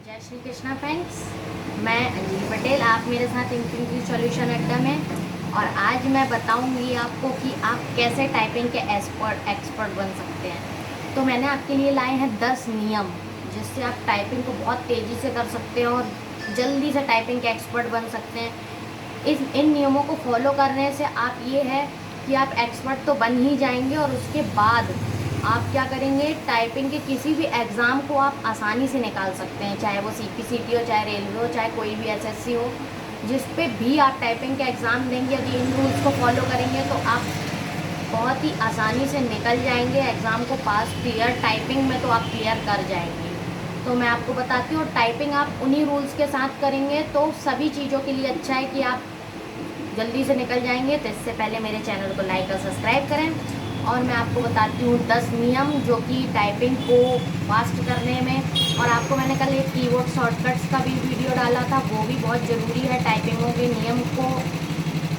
जय श्री कृष्णा फ्रेंड्स, मैं अंजलि पटेल, आप मेरे साथ इन्फिनिटी सॉल्यूशन अड्डा में। और आज मैं बताऊंगी आपको कि आप कैसे टाइपिंग के एक्सपर्ट बन सकते हैं। तो मैंने आपके लिए लाए हैं 10 नियम, जिससे आप टाइपिंग को बहुत तेज़ी से कर सकते हैं और जल्दी से टाइपिंग के एक्सपर्ट बन सकते हैं। इन नियमों को फॉलो करने से आप ये है कि आप एक्सपर्ट तो बन ही जाएंगे, और उसके बाद आप क्या करेंगे, टाइपिंग के किसी भी एग्ज़ाम को आप आसानी से निकाल सकते हैं, चाहे वो CPCT हो, चाहे रेलवे हो, चाहे कोई भी SSC हो। जिस पे भी आप टाइपिंग के एग्ज़ाम देंगे, यदि इन रूल्स को फॉलो करेंगे तो आप बहुत ही आसानी से निकल जाएंगे एग्ज़ाम को पास। क्लियर टाइपिंग में तो आप क्लियर कर जाएंगे। तो मैं आपको बताती हूँ, टाइपिंग आप उन्हीं रूल्स के साथ करेंगे तो सभी चीज़ों के लिए अच्छा है कि आप जल्दी से निकल जाएंगे। तो इससे पहले मेरे चैनल को लाइक और सब्सक्राइब करें। और मैं आपको बताती हूँ 10 नियम जो कि टाइपिंग को फास्ट करने में। और आपको मैंने कल एक कीबोर्ड शॉर्टकट्स का भी वीडियो डाला था, वो भी बहुत ज़रूरी है। टाइपिंगों के नियम को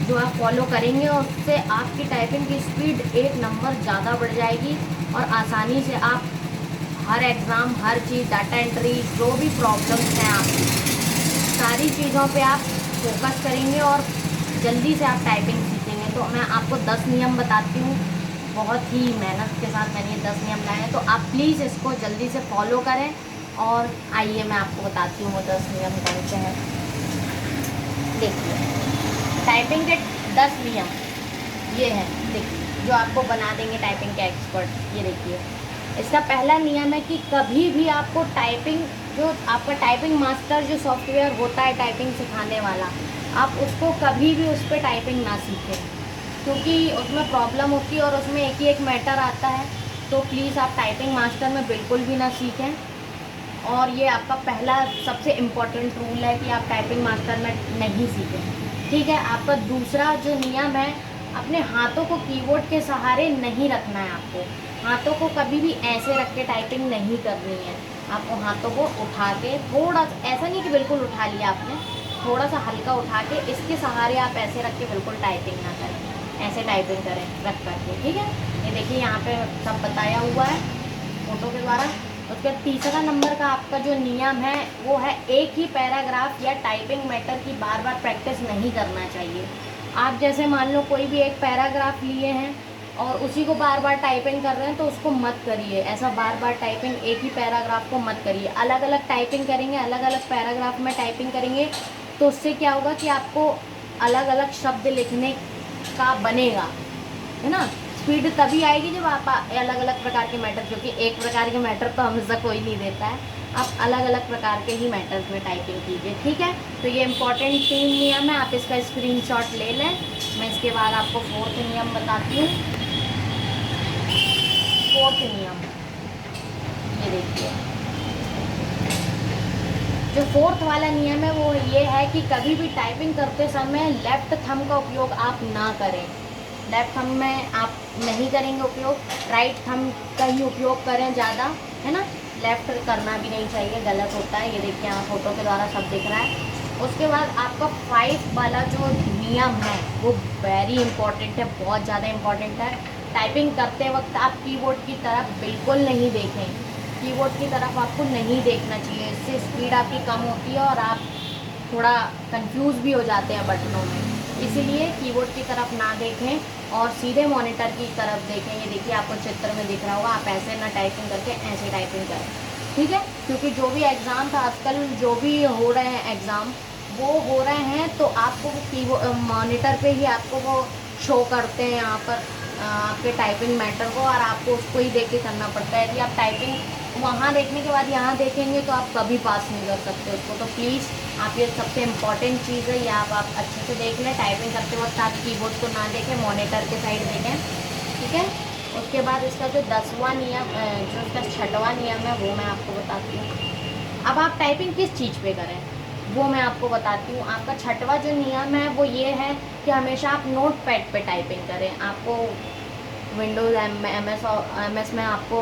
जो आप फॉलो करेंगे उससे आपकी टाइपिंग की स्पीड एक नंबर ज़्यादा बढ़ जाएगी, और आसानी से आप हर एग्ज़ाम, हर चीज़, डाटा एंट्री, जो भी प्रॉब्लम्स हैं आपकी, सारी चीज़ों पे आप फोकस करेंगे और जल्दी से आप टाइपिंग सीखेंगे। तो मैं आपको 10 नियम बताती हूँ, बहुत ही मेहनत के साथ मैंने ये 10 नियम लाए हैं। तो आप प्लीज़ इसको जल्दी से फॉलो करें। और आइए मैं आपको बताती हूँ वो 10 नियम कौन से हैं। देखिए, टाइपिंग के 10 नियम ये हैं, देखिए, जो आपको बना देंगे टाइपिंग के एक्सपर्ट। ये देखिए, इसका पहला नियम है कि कभी भी आपको टाइपिंग, जो आपका टाइपिंग मास्टर जो सॉफ्टवेयर होता है टाइपिंग सिखाने वाला, आप उसको कभी भी उस पर टाइपिंग ना सीखें, क्योंकि उसमें प्रॉब्लम होती है और उसमें एक ही एक मैटर आता है। तो प्लीज़ आप टाइपिंग मास्टर में बिल्कुल भी ना सीखें। और ये आपका पहला सबसे इम्पॉर्टेंट रूल है कि आप टाइपिंग मास्टर में नहीं सीखें। ठीक है। आपका दूसरा जो नियम है, अपने हाथों को कीबोर्ड के सहारे नहीं रखना है। आपको हाथों को कभी भी ऐसे रख के टाइपिंग नहीं करनी है। आपको हाथों को उठा के, थोड़ा ऐसा नहीं कि बिल्कुल उठा लिया आपने, थोड़ा सा हल्का उठा के इसके सहारे आप ऐसे रख के बिल्कुल टाइपिंग ना करें, ऐसे टाइपिंग करें रख करके। ठीक है। ये देखिए, यहाँ पे सब बताया हुआ है फोटो के द्वारा। उसके तीसरा नंबर का आपका जो नियम है वो है, एक ही पैराग्राफ या टाइपिंग मैटर की बार बार प्रैक्टिस नहीं करना चाहिए। आप जैसे मान लो कोई भी एक पैराग्राफ लिए हैं और उसी को बार बार टाइपिंग कर रहे हैं, तो उसको मत करिए। ऐसा बार बार टाइपिंग एक ही पैराग्राफ को मत करिए। अलग अलग टाइपिंग करेंगे, अलग अलग पैराग्राफ में टाइपिंग करेंगे, तो उससे क्या होगा कि आपको अलग अलग शब्द लिखने का बनेगा, है ना। स्पीड तभी आएगी जब आप अलग अलग प्रकार के मैटर, क्योंकि एक प्रकार के मैटर तो हमेशा कोई नहीं देता है। आप अलग अलग प्रकार के ही मैटर्स में टाइपिंग कीजिए। ठीक है। तो ये इंपॉर्टेंट 3 नियम है, आप इसका स्क्रीनशॉट ले लें। मैं इसके बाद आपको 4th नियम बताती हूँ। 4th नियम, ये देखिए, जो 4th वाला नियम है वो ये है कि कभी भी टाइपिंग करते समय लेफ्ट थंब का उपयोग आप ना करें। लेफ्ट थंब में आप नहीं करेंगे उपयोग, राइट थंब का ही उपयोग करें ज़्यादा, है ना। लेफ्ट करना भी नहीं चाहिए, गलत होता है। ये देखिए, यहाँ फोटो के द्वारा सब दिख रहा है। उसके बाद आपका 5 वाला जो नियम है वो वेरी इंपॉर्टेंट है, बहुत ज़्यादा इंपॉर्टेंट है। टाइपिंग करते वक्त आप कीबोर्ड की तरफ बिल्कुल नहीं देखें। कीबोर्ड की तरफ आपको नहीं देखना चाहिए, इससे स्पीड आपकी कम होती है और आप थोड़ा कंफ्यूज भी हो जाते हैं बटनों में। इसीलिए कीबोर्ड की तरफ ना देखें और सीधे मॉनिटर की तरफ देखें। ये देखिए, आपको चित्र में दिख रहा होगा, आप ऐसे ना टाइपिंग करके ऐसे टाइपिंग करें। ठीक है। क्योंकि जो भी एग्ज़ाम था आजकल, जो भी हो रहे हैं एग्ज़ाम, वो हो रहे हैं तो आपको कीबोर्ड मॉनिटर पे ही आपको वो शो करते हैं यहाँ पर आपके टाइपिंग मैटर को, और आपको उसको ही देख के करना पड़ता है। यदि आप टाइपिंग वहाँ देखने के बाद यहाँ देखेंगे तो आप कभी पास नहीं कर सकते उसको। तो प्लीज़ आप, ये सबसे इम्पॉर्टेंट चीज़ है, ये आप अच्छे से देख लें। टाइपिंग करते वक्त आप कीबोर्ड को ना देखें, मॉनिटर के साइड देखें। ठीक है। उसके बाद इसका जो 10वां नियम, जो इसका 6वां नियम है, वो मैं आपको बताती हूँ। अब आप टाइपिंग किस चीज़ पे करें वो मैं आपको बताती हूँ। आपका 6वां जो नियम है वो ये है कि हमेशा आप नोट पैड पर टाइपिंग करें। आपको विंडोज़ एम एस में आपको,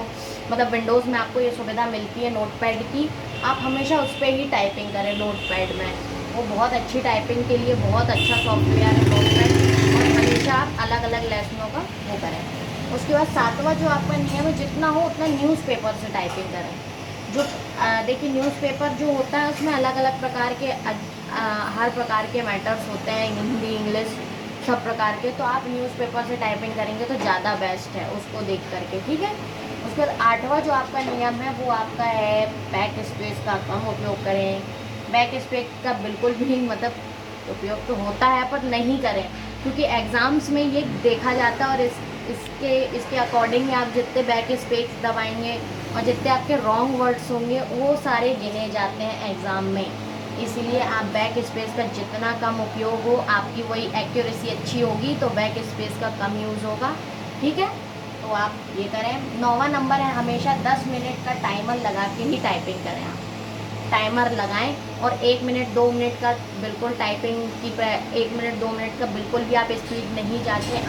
मतलब विंडोज़ में आपको ये सुविधा मिलती है नोट पैड की। आप हमेशा उस पर ही टाइपिंग करें, नोट पैड में। वो बहुत अच्छी टाइपिंग के लिए बहुत अच्छा सॉफ्टवेयर है नोट पैड। और हमेशा आप अलग अलग लेसनों का वो करें। उसके बाद 7वां जो आपका नियम है, जितना हो उतना न्यूज़पेपर से टाइपिंग करें। जो देखिए न्यूज़पेपर जो होता है उसमें अलग अलग प्रकार के हर प्रकार के मैटर्स होते हैं, हिंदी इंग्लिश सब प्रकार के। तो आप न्यूज़पेपर से टाइपिंग करेंगे तो ज़्यादा बेस्ट है उसको देख करके, ठीक है। उसके बाद 8वां जो आपका नियम है वो आपका है बैक स्पेस का कम उपयोग करें। बैक स्पेस का बिल्कुल भी मतलब उपयोग तो होता है पर नहीं करें, क्योंकि एग्ज़ाम्स में ये देखा जाता है। और इसके अकॉर्डिंग आप जितने बैक स्पेस दबाएंगे और जितने आपके रॉन्ग वर्ड्स होंगे वो सारे गिने जाते हैं एग्ज़ाम में। इसीलिए आप बैक स्पेस का जितना कम उपयोग हो, आपकी वही एक्यूरेसी अच्छी होगी, तो बैक स्पेस का कम यूज़ होगा, ठीक है। तो आप ये करें। 9वां नंबर है हमेशा 10 मिनट का टाइमर लगा के ही टाइपिंग करें। आप टाइमर लगाएं और 1 मिनट 2 मिनट का बिल्कुल टाइपिंग की 1 मिनट 2 मिनट का बिल्कुल भी आप स्पीड नहीं जाते।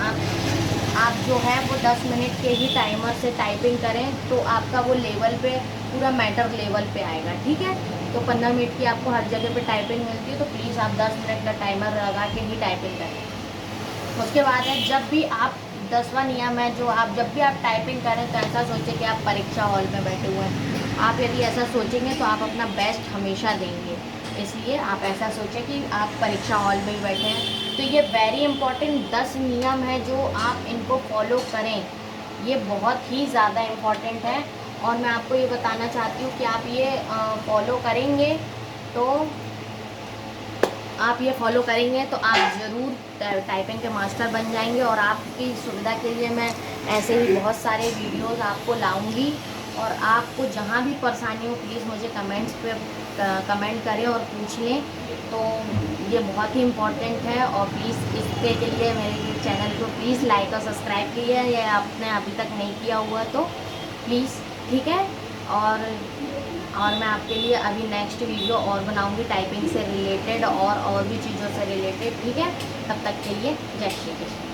आप जो है वो 10 मिनट के ही टाइमर से टाइपिंग करें, तो आपका वो लेवल पे पूरा मैटर लेवल पे आएगा, ठीक है। तो 15 मिनट की आपको हर जगह पे टाइपिंग मिलती है, तो प्लीज़ आप 10 मिनट का टाइमर लगा के ही टाइपिंग करें। उसके बाद है जब भी आप 10वां नियम है जो आप जब भी आप टाइपिंग करें तो ऐसा सोचें कि आप परीक्षा हॉल में बैठे हुए हैं। आप यदि ऐसा सोचेंगे तो आप अपना बेस्ट हमेशा देंगे। इसलिए आप ऐसा सोचें कि आप परीक्षा हॉल में ही बैठे हैं। तो ये वेरी इंपॉर्टेंट 10 नियम है जो आप इनको फॉलो करें, ये बहुत ही ज़्यादा इम्पॉर्टेंट है। और मैं आपको ये बताना चाहती हूँ कि आप ये फॉलो करेंगे तो आप ज़रूर टाइपिंग के मास्टर बन जाएंगे। और आपकी सुविधा के लिए मैं ऐसे ही बहुत सारे वीडियोस आपको लाऊंगी। और आपको जहाँ भी परेशानी हो प्लीज़ मुझे कमेंट्स पे कमेंट करें और पूछ लें। तो ये बहुत ही इम्पोर्टेंट है। और प्लीज़ इसके लिए मेरे चैनल को प्लीज़ लाइक और सब्सक्राइब कीजिए, या आपने अभी तक नहीं किया हुआ तो प्लीज़, ठीक है। और मैं आपके लिए अभी नेक्स्ट वीडियो और बनाऊंगी टाइपिंग से रिलेटेड और भी चीज़ों से रिलेटेड, ठीक है। तब तक के लिए जय श्री कृष्ण।